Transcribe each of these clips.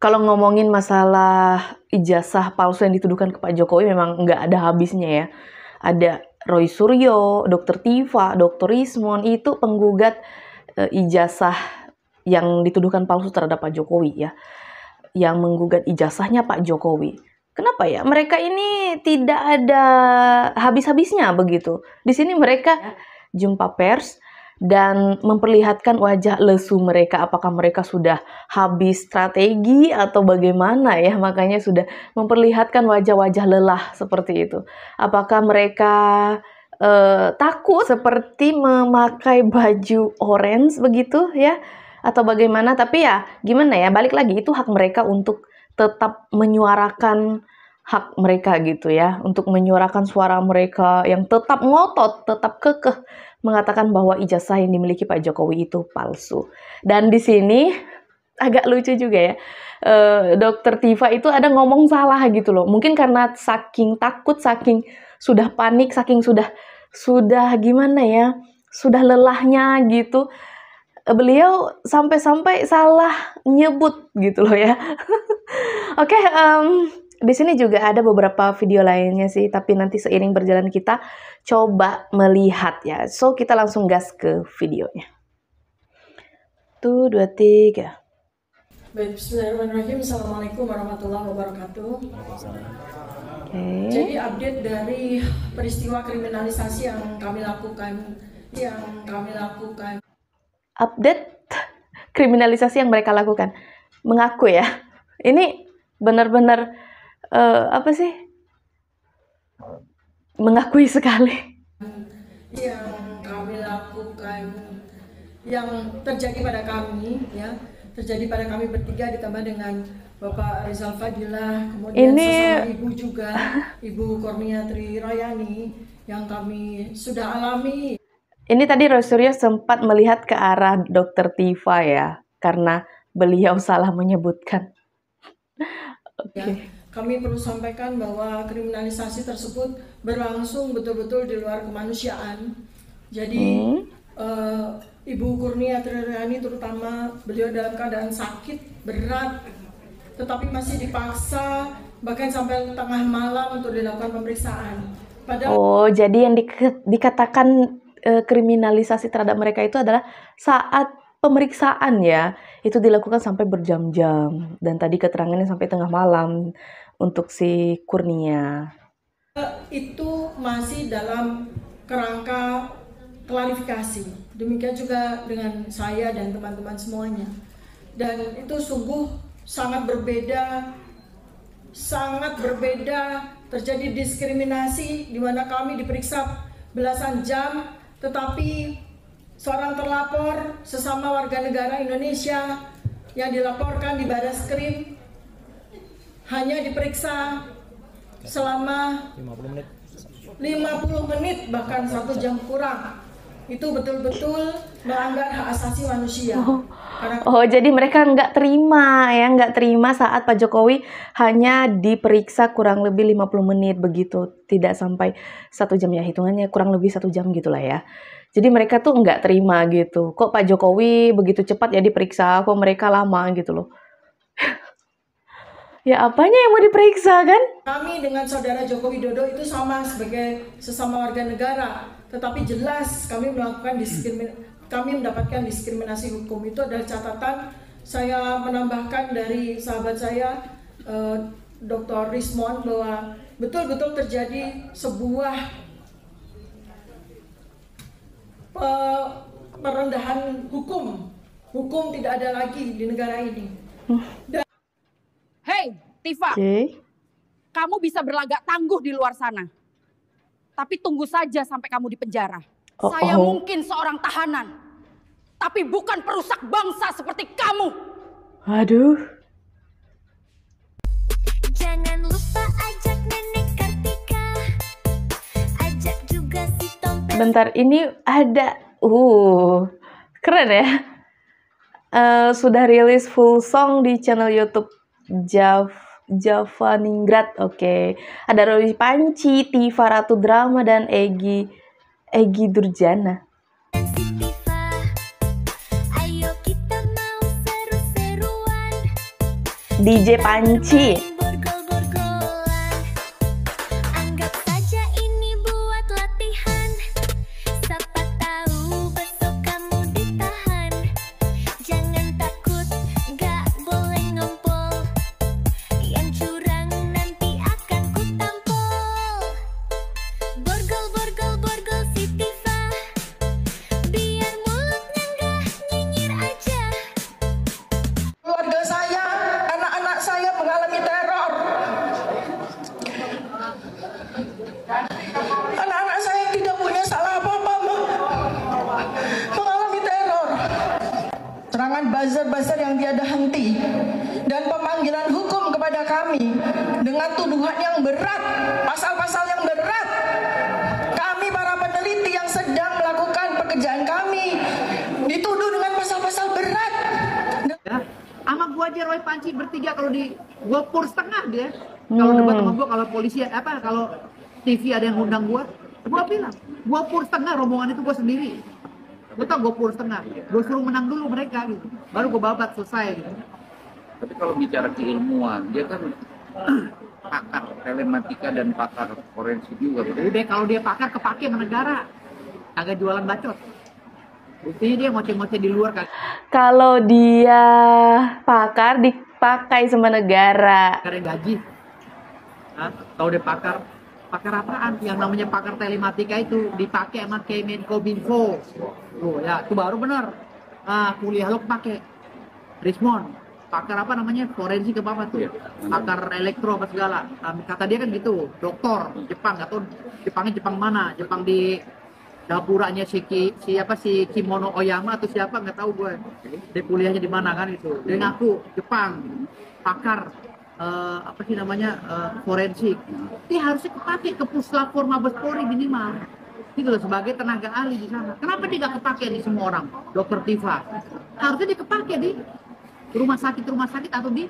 Kalau ngomongin masalah ijazah palsu yang dituduhkan ke Pak Jokowi memang nggak ada habisnya ya. Ada Roy Suryo, Dr. Tiva, Dr. Rismon, itu penggugat ijazah yang dituduhkan palsu terhadap Pak Jokowi ya. Yang menggugat ijazahnya Pak Jokowi. Kenapa ya? Mereka ini tidak ada habis-habisnya begitu. Di sini mereka jumpa pers dan memperlihatkan wajah lesu mereka. Apakah mereka sudah habis strategi atau bagaimana ya? Makanya sudah memperlihatkan wajah-wajah lelah seperti itu. Apakah mereka takut seperti memakai baju orange begitu ya? Atau bagaimana? Tapi ya gimana ya? Balik lagi, itu hak mereka untuk tetap menyuarakan hak mereka gitu ya. Untuk menyuarakan suara mereka yang tetap ngotot, tetap kekeh mengatakan bahwa ijazah yang dimiliki Pak Jokowi itu palsu. Dan di sini agak lucu juga ya, Dokter Tiva itu ada ngomong salah gitu loh. Mungkin karena saking takut, saking sudah panik, saking sudah gimana ya, sudah lelahnya gitu. Beliau sampai-sampai salah nyebut gitu loh ya. Oke, di sini juga ada beberapa video lainnya sih, tapi nanti seiring berjalan kita coba melihat ya. So, kita langsung gas ke videonya. 1, 2, 3. Baik, bismillahirrahmanirrahim. Assalamualaikum warahmatullahi wabarakatuh. Okay. Jadi update dari peristiwa kriminalisasi yang kami lakukan. Update kriminalisasi yang mereka lakukan. Mengaku ya. Ini benar-benar apa sih? Mengakui sekali. Yang kami lakukan, yang terjadi pada kami, ya, terjadi pada kami bertiga ditambah dengan Bapak Rizal Fadilah, kemudian sesama ibu juga, Ibu Kurnia Tri Rayani, yang kami sudah alami. Ini tadi Roy Suryo sempat melihat ke arah Dokter Tiva ya, karena beliau salah menyebutkan. Okay. Ya, kami perlu sampaikan bahwa kriminalisasi tersebut berlangsung betul-betul di luar kemanusiaan. Jadi Ibu Kurnia Tri Rayani terutama, beliau dalam keadaan sakit berat, tetapi masih dipaksa bahkan sampai tengah malam untuk dilakukan pemeriksaan. Oh, jadi yang dikatakan kriminalisasi terhadap mereka itu adalah saat pemeriksaan ya, itu dilakukan sampai berjam-jam, dan tadi keterangannya sampai tengah malam untuk si Kurnia. Itu masih dalam kerangka klarifikasi, demikian juga dengan saya dan teman-teman semuanya, dan itu sungguh sangat berbeda, terjadi diskriminasi di mana kami diperiksa belasan jam, tetapi seorang terlapor sesama warga negara Indonesia yang dilaporkan di Baraskrim hanya diperiksa selama 50 menit bahkan 1 jam kurang. Itu betul-betul melanggar hak asasi manusia. Oh, jadi mereka nggak terima saat Pak Jokowi hanya diperiksa kurang lebih 50 menit begitu, tidak sampai 1 jam ya, hitungannya kurang lebih 1 jam gitulah ya. Jadi mereka tuh nggak terima gitu, kok Pak Jokowi begitu cepat ya diperiksa, kok mereka lama gitu loh. Ya apanya yang mau diperiksa kan? Kami dengan saudara Joko Widodo itu sama sebagai sesama warga negara, tetapi jelas kami mendapatkan diskriminasi hukum. Itu adalah catatan. Saya menambahkan dari sahabat saya Dr. Rismon bahwa betul-betul terjadi sebuah perendahan hukum. Hukum tidak ada lagi di negara ini. Hei, Tiva, kamu bisa berlagak tangguh di luar sana. Tapi tunggu saja sampai kamu di penjara. Saya mungkin seorang tahanan, tapi bukan perusak bangsa seperti kamu. Aduh. Jangan lupa ajak Nenek Kartika, ajak juga si Tompel. Bentar, ini ada, keren ya. Sudah rilis full song di channel YouTube Javaningrat. Oke. Ada Roy Panci, Tiva Ratu Drama, dan Egy Durjana. DJ Panci. Borgol-borgolan. Anggap saja ini buat latihan. Siapa tahu besok kamu ditahan. Jangan takut, gak boleh ngompol. Yang curang nanti akan kutampol. Borgol-borgol-borgol si Tifa. Biar mulutnya gak nyinyir aja. Keluarga saya, anak-anak saya mengalami teror. Anak-anak saya yang tidak punya salah apa-apa mengalami teror. Serangan buzzer-buzzer yang tiada henti dan pemanggilan hukum kepada kami dengan tuduhan yang berat, pasal-pasal yang berat. Kami para peneliti yang sedang melakukan pekerjaan kami dituduh dengan pasal-pasal berat. Ya, sama gua aja Roy Panci bertiga kalau di gua pur setengah dia. Kalau debat sama gua, kalau polisi kalau TV ada yang undang gua bilang, gua pur setengah, rombongan itu gua sendiri. Gua tau gua pur setengah, gua suruh menang dulu mereka gitu. Baru gua babat selesai gitu. Tapi kalau bicara keilmuan, dia kan pakar telematika dan pakar forensik juga. Udah kalau dia pakar kepake sama negara. Agak jualan bacot. Buktinya dia ngoceh-ngoceh di luar kan. Kalau dia pakar dipakai sama negara. Pakar yang gaji. Hah? Tahu dia pakar apaan? Yang namanya pakar telematika itu dipakai sama Kemenkominfo. Tuh ya, itu baru benar. Kuliah lo pakai Rismon. Pakar apa namanya? Forensik apa tuh? Pakar elektro apa segala. Kata dia kan gitu, doktor Jepang, atau Jepangnya Jepang mana? Jepang di dapuranya si Kimono Oyama atau siapa nggak tahu gue. Dia kuliahnya di mana kan itu. Dia ngaku Jepang, pakar forensik. Dia harusnya kepake ke Puslapor Mabes Polri minimal. Itu loh, sebagai tenaga ahli di sana. Kenapa dia nggak kepake nih semua orang? Dokter Tifa. Harusnya dia kepake di rumah sakit atau di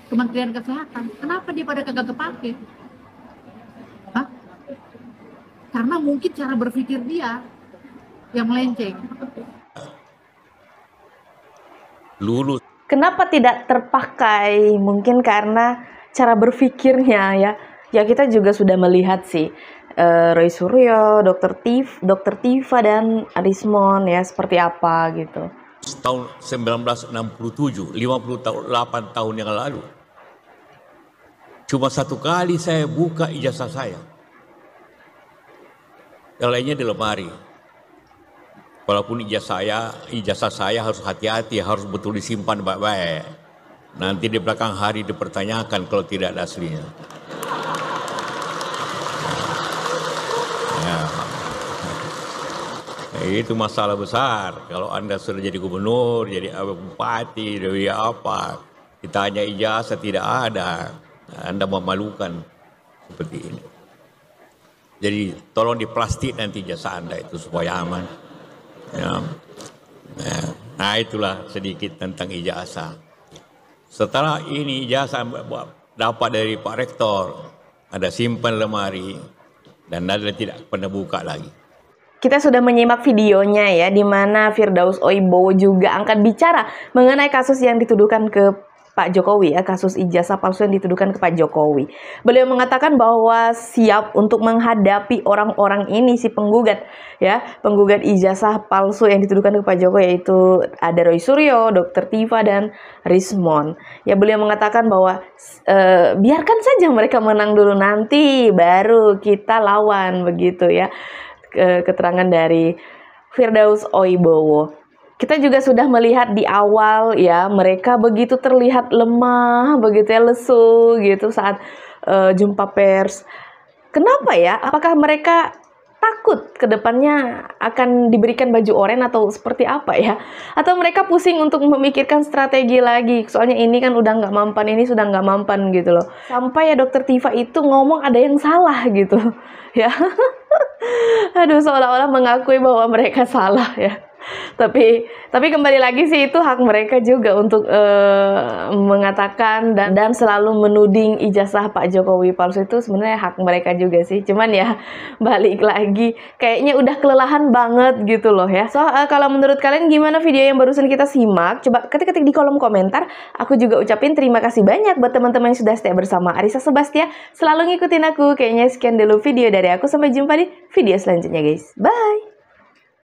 Kementerian Kesehatan. Kenapa dia pada kagak kepake? Hah? Karena mungkin cara berpikir dia yang melenceng. Lulus. Kenapa tidak terpakai? Mungkin karena cara berpikirnya ya. Ya kita juga sudah melihat sih Roy Suryo, Dr. Tifa dan Rismon ya seperti apa gitu. Tahun 1967, 58 tahun yang lalu. Cuma satu kali saya buka ijazah saya. Yang lainnya di lemari. Walaupun ijazah saya harus hati-hati, harus betul disimpan baik-baik. Nanti di belakang hari dipertanyakan kalau tidak ada aslinya. Ya. Itu masalah besar. Kalau Anda sudah jadi gubernur, jadi bupati, jadi apa, ditanya ijazah tidak ada, Anda memalukan seperti ini. Jadi tolong diplastik nanti ijazah Anda itu supaya aman. Ya. Nah itulah sedikit tentang ijazah. Setelah ini ijazah dapat dari Pak Rektor, ada simpan lemari dan Anda tidak pernah buka lagi. Kita sudah menyimak videonya ya, di mana Firdaus Oibowo juga angkat bicara mengenai kasus yang dituduhkan ke Pak Jokowi ya, kasus ijazah palsu yang dituduhkan ke Pak Jokowi. Beliau mengatakan bahwa siap untuk menghadapi orang-orang ini, si penggugat ya, penggugat ijazah palsu yang dituduhkan ke Pak Jokowi, yaitu ada Roy Suryo, Dr. Tifa dan Rismon. Ya beliau mengatakan bahwa biarkan saja mereka menang dulu, nanti baru kita lawan begitu ya. Keterangan dari Firdaus Oibowo. Kita juga sudah melihat di awal ya, mereka begitu terlihat lemah, begitu ya, lesu gitu saat jumpa pers. Kenapa ya? Apakah mereka takut ke depannya akan diberikan baju oranye atau seperti apa ya? Atau mereka pusing untuk memikirkan strategi lagi? Soalnya ini kan udah nggak mampan, ini sudah nggak mampan gitu loh. Sampai ya Dokter Tifa itu ngomong ada yang salah gitu ya. Aduh, seolah-olah mengakui bahwa mereka salah ya. Tapi kembali lagi sih itu hak mereka juga untuk mengatakan dan selalu menuding ijazah Pak Jokowi palsu, itu sebenarnya hak mereka juga sih. Cuman ya balik lagi kayaknya udah kelelahan banget gitu loh ya. So kalau menurut kalian gimana video yang barusan kita simak? Coba ketik-ketik di kolom komentar. Aku juga ucapin terima kasih banyak buat teman-teman yang sudah setia bersama Arissa Sebastia. Selalu ngikutin aku. Kayaknya sekian dulu video dari aku. Sampai jumpa di video selanjutnya guys. Bye.